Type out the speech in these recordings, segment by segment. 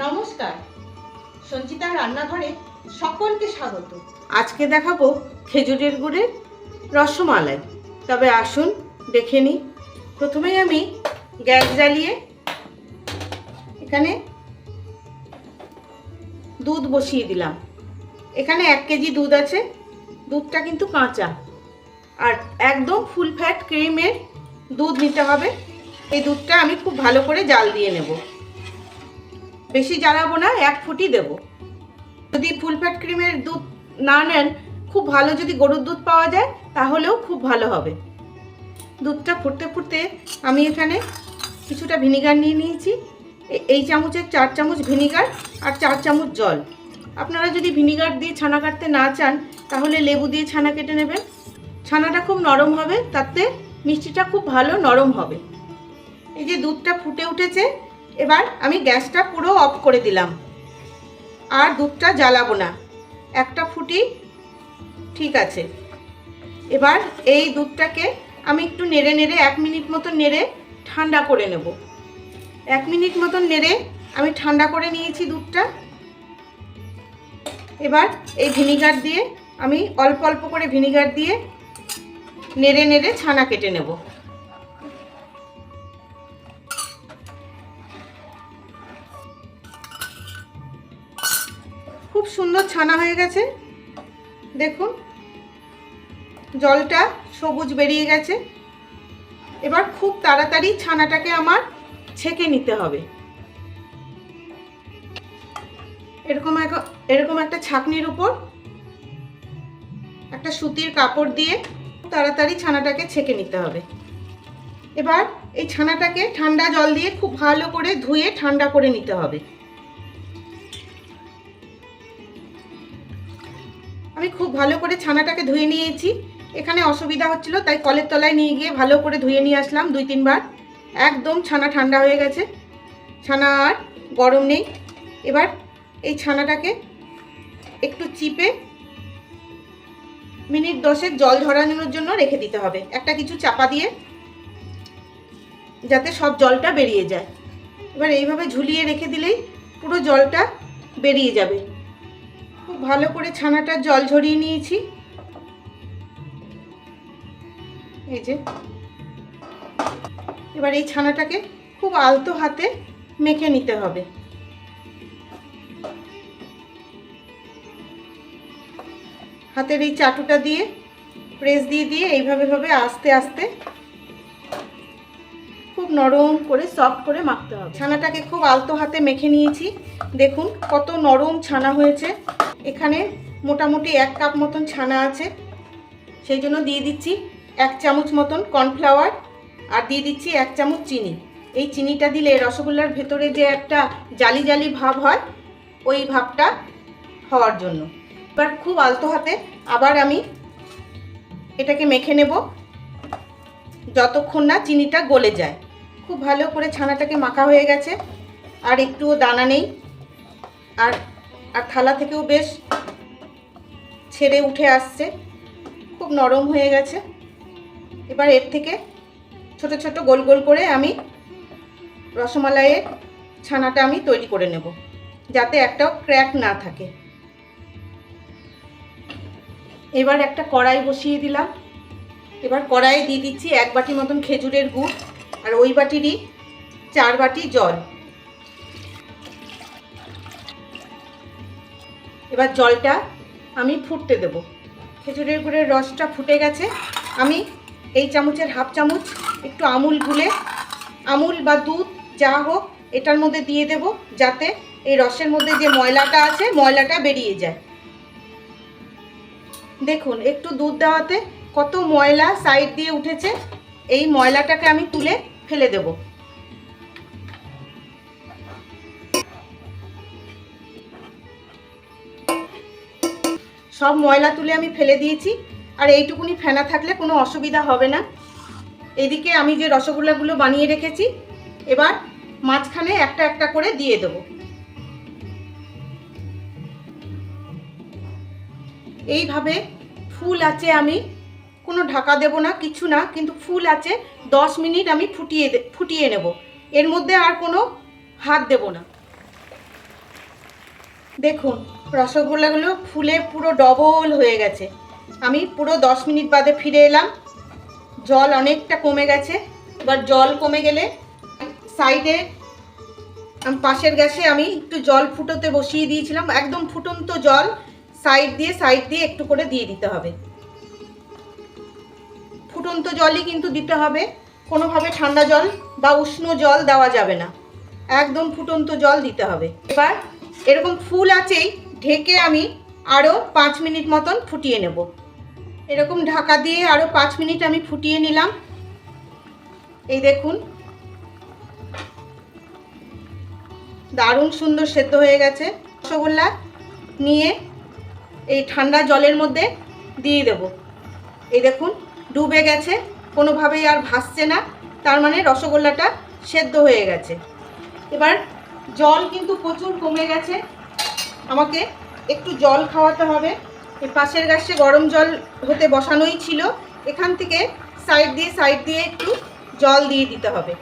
নমস্কার, সঞ্চিতার রান্নাঘরে সকলকে স্বাগত। আজকে দেখাবো খেজুরের গুড়ের রসমালাই। তবে আসুন দেখে নিই। প্রথমেই আমি গ্যাস জ্বালিয়ে এখানে দুধ বসিয়ে দিলাম। এখানে 1 কেজি দুধ আছে। দুধটা কিন্তু কাঁচা, আর একদম ফুল ফ্যাট ক্রিমের দুধ নিতে হবে। এই দুধটা আমি খুব ভালো করে জাল দিয়ে নেব। বেশি জ্বালাবো না, 1 ফুটই দেব। যদি ফুল ফ্যাট ক্রিমের দুধ না নেন, খুব ভালো যদি গরুর দুধ পাওয়া যায় তাহলেও খুব ভালো হবে। দুধটা ফুটতে ফুটতে আমি এখানে কিছুটা ভিনিগার নিয়ে নিয়েছি। এই চামচের 4 চামচ ভিনিগার আর 4 চামচ জল। আপনারা যদি ভিনিগার দিয়ে ছানা কাটতে না চান তাহলে লেবু দিয়ে ছানা কেটে নেবেন। ছানাটা খুব নরম হবে, তাতে মিষ্টিটা খুব ভালো নরম হবে। এই যে দুধটা ফুটে উঠেছে, এবার আমি গ্যাসটা পুরো অফ করে দিলাম। আর দুধটা জ্বালাবো না, একটা ফুটি ঠিক আছে। এবার এই দুধটাকে আমি একটু নেড়ে নেড়ে 1 মিনিট মতো নেড়ে ঠান্ডা করে নেব। 1 মিনিট মতন নেড়ে আমি ঠান্ডা করে নিয়েছি দুধটা। এবার এই ভিনিগার দিয়ে আমি অল্প অল্প করে ভিনিগার দিয়ে নেড়ে নেড়ে ছানা কেটে নেব। খুব সুন্দর ছানা হয়ে গেছে, দেখুন জলটা সবুজ বেরিয়ে গেছে। এবার খুব তাড়াতাড়ি ছানাটাকে আমার ছেঁকে নিতে হবে। এরকম একটা ছাঁকনির উপর একটা সুতির কাপড় দিয়ে তাড়াতাড়ি ছানাটাকে ছেঁকে নিতে হবে। এবার এই ছানাটাকে ঠান্ডা জল দিয়ে খুব ভালো করে ধুয়ে ঠান্ডা করে নিতে হবে। আমি খুব ভালো করে ছানাটাকে ধুয়ে নিয়েছি। এখানে অসুবিধা হচ্ছিল তাই কলের তলায় নিয়ে গিয়ে ভালো করে ধুয়ে নিয়ে আসলাম 2-3 বার। একদম ছানা ঠান্ডা হয়ে গেছে, ছানা আর গরম নেই। এবার এই ছানাটাকে একটু চিপে মিনিট 10 জল ঝরানোর জন্য রেখে দিতে হবে। একটা কিছু চাপা দিয়ে, যাতে সব জলটা বেরিয়ে যায়। এবার এইভাবে ঝুলিয়ে রেখে দিলেই পুরো জলটা বেরিয়ে যাবে। খুব ভালো করে ছানাটার জল ঝরিয়ে নিয়েছি। এই যে এবার এই ছানাটাকে খুব আলতো হাতে মেখে নিতে হবে। হাতের এই চাটুটা দিয়ে প্রেস দিয়ে দিয়ে এইভাবে আস্তে আস্তে খুব নরম করে সফট করে মাখতে হবে। ছানাটাকে খুব আলতো হাতে মেখে নিয়েছি। দেখুন কত নরম ছানা হয়েছে। এখানে মোটামুটি 1 কাপ মতন ছানা আছে, সেই জন্য দিয়ে দিচ্ছি 1 চামচ মতন কর্নফ্লাওয়ার আর দিয়ে দিচ্ছি 1 চামচ চিনি। এই চিনিটা দিলে রসগোল্লার ভেতরে যে একটা জালি জালি ভাব হয়, ওই ভাবটা হওয়ার জন্য। এবার খুব আলতো হাতে আবার আমি এটাকে মেখে নেব যতক্ষণ না চিনিটা গলে যায়। খুব ভালো করে ছানাটাকে মাখা হয়ে গেছে, আর একটুও দানা নেই। আর থালা থেকেও বেশ ছেড়ে উঠে আসছে, খুব নরম হয়ে গেছে। এবার এর থেকে ছোট ছোট গোল গোল করে আমি রসমালাইয়ের ছানাটা আমি তৈরি করে নেব, যাতে একটাও ক্র্যাক না থাকে। এবার একটা কড়াই বসিয়ে দিলাম। এবার কড়াইয়ে দিয়ে দিচ্ছি 1 বাটি মতন খেজুরের গুড়, আর ওই বাটিরই 4 বাটি জল। এবার জলটা আমি ফুটতে দেব। খেজুরের গুড়ের রসটা ফুটে গেছে। আমি এই চামচের 1/2 চামচ একটু আমুল গুলে, আমুল বা দুধ যা হোক এটার মধ্যে দিয়ে দেব, যাতে এই রসের মধ্যে যে ময়লাটা আছে ময়লাটা বেরিয়ে যায়। দেখুন একটু দুধ দেওয়াতে কত ময়লা সাইড দিয়ে উঠেছে। এই ময়লাটাকে আমি তুলে ফেলে দেব। সব ময়লা তুলে আমি ফেলে দিয়েছি। আর এইটুকুনি ফেনা থাকলে কোনো অসুবিধা হবে না। এদিকে আমি যে রসগোল্লাগুলো বানিয়ে রেখেছি, এবার মাঝখানে একটা একটা করে দিয়ে দেব। এইভাবে ফুল আছে, আমি কোনো ঢাকা দেব না, কিছু না, কিন্তু ফুল আছে 10 মিনিট আমি ফুটিয়ে নেব। এর মধ্যে আর কোনো হাত দেব না। দেখুন রসগোল্লাগুলো ফুলে পুরো ডবল হয়ে গেছে। আমি পুরো 10 মিনিট বাদে ফিরে এলাম। জল অনেকটা কমে গেছে। এবার জল কমে গেলে সাইডে পাশের গ্যাসে আমি একটু জল ফুটোতে বসিয়ে দিয়েছিলাম, একদম ফুটন্ত জল সাইড দিয়ে একটু করে দিয়ে দিতে হবে। ফুটন্ত জলই কিন্তু দিতে হবে, কোনোভাবে ঠান্ডা জল বা উষ্ণ জল দেওয়া যাবে না, একদম ফুটন্ত জল দিতে হবে। এবার এরকম ফুল আছেই ঢেকে আমি আরও 5 মিনিট মতন ফুটিয়ে নেব। এরকম ঢাকা দিয়ে আরও 5 মিনিট আমি ফুটিয়ে নিলাম। এই দেখুন দারুণ সুন্দর সেদ্ধ হয়ে গেছে। রসগোল্লা নিয়ে এই ঠান্ডা জলের মধ্যে দিয়ে দেব। এই দেখুন ডুবে গেছে, কোনোভাবেই আর ভাসছে না, তার মানে রসগোল্লাটা সেদ্ধ হয়ে গেছে। এবার জল কিন্তু প্রচুর কমে গেছে, আমাকে একটু জল খাওয়াতে হবে। এই পাশের গ্যাসে গরম জল হতে বসানোই ছিল, এখান থেকে সাইড দিয়ে একটু জল দিয়ে দিতে হবে।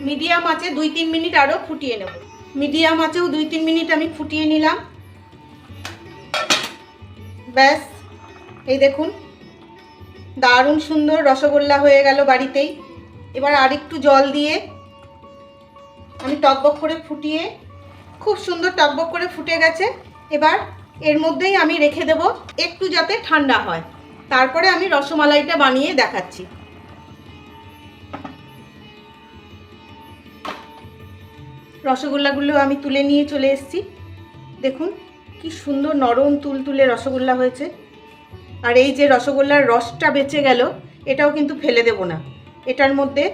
মিডিয়াম আঁচে 2-3 মিনিট আরও ফুটিয়ে নেব। মিডিয়াম আঁচেও 2-3 মিনিট আমি ফুটিয়ে নিলাম। ব্যাস এই দেখুন দারুণ সুন্দর রসগোল্লা হয়ে গেল বাড়িতেই। এবার আরেকটু জল দিয়ে আমি টকবক করে ফুটিয়ে, খুব সুন্দর টকবক করে ফুটে গেছে। এবার এর মধ্যেই আমি রেখে দেব একটু যাতে ঠান্ডা হয়, তারপরে আমি রসমালাইটা বানিয়ে দেখাচ্ছি। রসগোল্লাগুলো আমি তুলে নিয়ে চলে এসেছি। দেখুন কি সুন্দর নরম তুলতুলে রসগোল্লা হয়েছে। আর এই যে রসগোল্লার রসটা বেঁচে গেল, এটাও কিন্তু ফেলে দেব না। এটার মধ্যে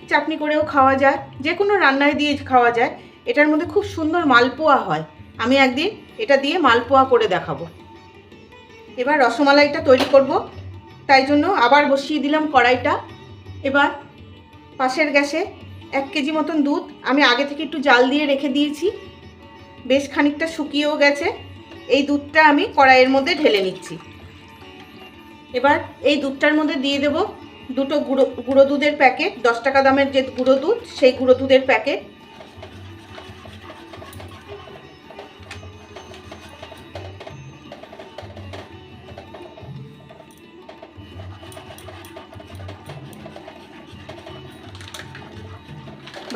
চাটনি করেও খাওয়া যায়, যে কোনো রান্নায় দিয়ে খাওয়া যায়। এটার মধ্যে খুব সুন্দর মালপোয়া হয়, আমি একদিন এটা দিয়ে মালপোয়া করে দেখাবো। এবার রসমালাইটা তৈরি করব, তাই জন্য আবার বসিয়ে দিলাম কড়াইটা। এবার পাশের গ্যাসে 1 কেজি মতন দুধ আমি আগে থেকে একটু জাল দিয়ে রেখে দিয়েছি, বেশ খানিকটা শুকিয়েও গেছে। এই দুধটা আমি কড়াইয়ের মধ্যে ঢেলে নিচ্ছি। এবার এই দুধটার মধ্যে দিয়ে দেব 2টো গুঁড়ো দুধের প্যাকেট, 10 টাকা দামের যে গুঁড়ো দুধ, সেই গুঁড়ো দুধের প্যাকেট।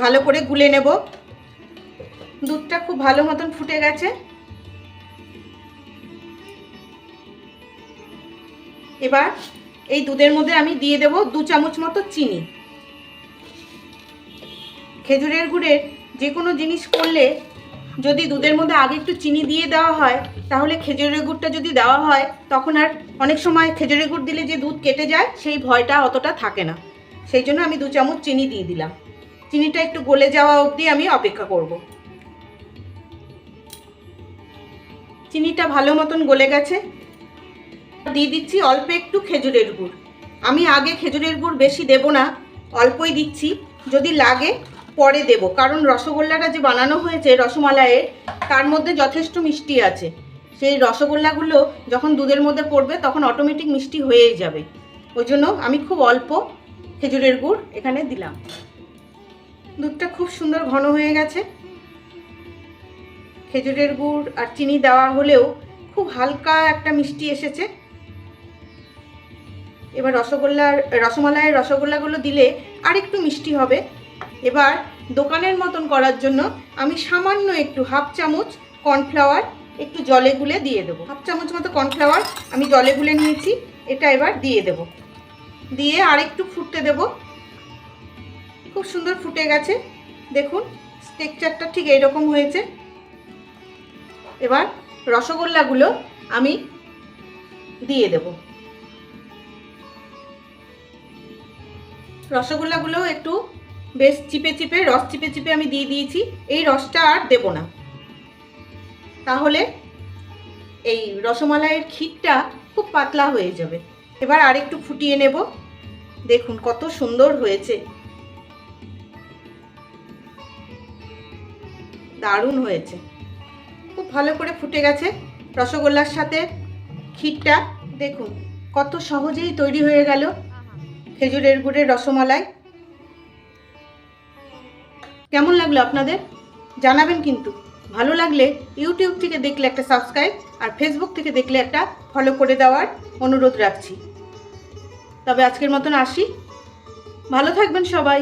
ভালো করে গুলে নেব। দুধটা খুব ভালো মতন ফুটে গেছে। এবার এই দুধের মধ্যে আমি দিয়ে দেব 2 চামচ মতো চিনি। খেজুরের গুড়ের যে কোনো জিনিস করলে যদি দুধের মধ্যে আগে একটু চিনি দিয়ে দেওয়া হয়, তাহলে খেজুরের গুড়টা যদি দেওয়া হয় তখন আর অনেক সময় খেজুরের গুড় দিলে যে দুধ কেটে যায় সেই ভয়টা অতটা থাকে না। সেই জন্য আমি 2 চামচ চিনি দিয়ে দিলাম। চিনিটা একটু গলে যাওয়া অবধি আমি অপেক্ষা করব। চিনিটা ভালো মতন গলে গেছে। দিয়ে দিচ্ছি অল্প একটু খেজুরের গুড়। আমি আগে খেজুরের গুড় বেশি দেব না, অল্পই দিচ্ছি, যদি লাগে পরে দেব, কারণ রসগোল্লাটা যে বানানো হয়েছে রসমালাইয়ের, তার মধ্যে যথেষ্ট মিষ্টি আছে। সেই রসগোল্লাগুলো যখন দুধের মধ্যে পড়বে তখন অটোমেটিক মিষ্টি হয়েই যাবে। ওই জন্য আমি খুব অল্প খেজুরের গুড় এখানে দিলাম। দুধটা খুব সুন্দর ঘন হয়ে গেছে। খেজুরের গুড় আর চিনি দেওয়া হলেও খুব হালকা একটা মিষ্টি এসেছে। এবার রসমালাইয়ের রসগোল্লাগুলো দিলে আর একটু মিষ্টি হবে। এবার দোকানের মতন করার জন্য আমি সামান্য একটু 1/2 চামচ কর্নফ্লাওয়ার একটু জলে গুলে দিয়ে দেবো। 1/2 চামচ মতো কর্নফ্লাওয়ার আমি জলে গুলে নিয়েছি, এটা এবার দিয়ে দেব। দিয়ে আর একটু ফুটতে দেব। খুব সুন্দর ফুটে গেছে, দেখুন টেক্সচারটা ঠিক এইরকম হয়েছে। এবার রসগোল্লাগুলো আমি দিয়ে দেব। রসগোল্লাগুলো একটু বেশ চিপে রস চিপে আমি দিয়ে দিয়েছি। এই রসটা আর দেব না, তাহলে এই রসমালাইয়ের ক্ষীরটা খুব পাতলা হয়ে যাবে। এবার আরেকটু ফুটিয়ে নেব। দেখুন কত সুন্দর হয়েছে, দারুণ হয়েছে, খুব ভালো করে ফুটে গেছে রসগোল্লার সাথে ক্ষীরটা। দেখুন কত সহজেই তৈরি হয়ে গেল খেজুরের গুড়ের রসমালাই। কেমন লাগলো আপনাদের জানাবেন কিন্তু। ভালো লাগলে ইউটিউব থেকে দেখলে একটা সাবস্ক্রাইব আর ফেসবুক থেকে দেখলে একটা ফলো করে দেওয়ার অনুরোধ রাখছি। তবে আজকের মতন আসি, ভালো থাকবেন সবাই।